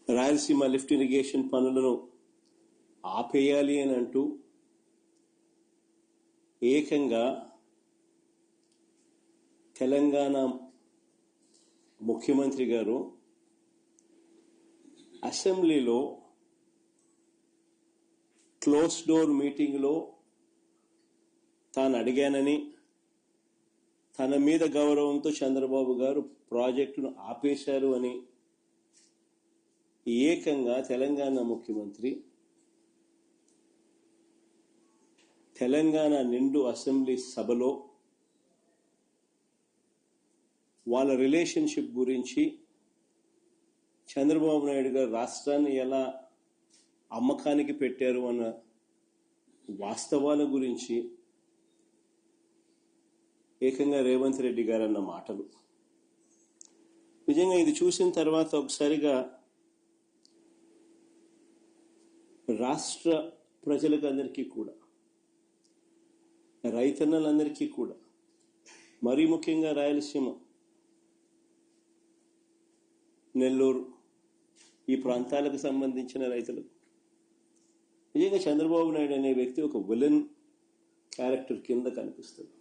Rayalaseema lift irrigation పనులను ఆపేయాలి అని అంటూ ఏకంగా తెలంగాణ ముఖ్యమంత్రి గారు అసెంబ్లీలో క్లోజ్ డోర్ మీటింగ్లో తాను అడిగానని, తన మీద గౌరవంతో చంద్రబాబు గారు ప్రాజెక్టును ఆపేశారు అని ఏకంగా తెలంగాణ ముఖ్యమంత్రి తెలంగాణ నిండు అసెంబ్లీ సభలో వాళ్ళ రిలేషన్షిప్ గురించి, చంద్రబాబు నాయుడు గారు రాష్ట్రాన్ని ఎలా అమ్మకానికి పెట్టారు అన్న వాస్తవాల గురించి ఏకంగా రేవంత్ రెడ్డి గారు అన్న మాటలు నిజంగా ఇది చూసిన తర్వాత ఒకసారిగా రాష్ట్ర ప్రజలకు అందరికీ కూడా, రైతన్నలందరికీ కూడా, మరీ ముఖ్యంగా రాయలసీమ, నెల్లూరు ఈ ప్రాంతాలకు సంబంధించిన రైతులకు నిజంగా చంద్రబాబు నాయుడు అనే వ్యక్తి ఒక విలన్ క్యారెక్టర్ కింద కనిపిస్తుంది.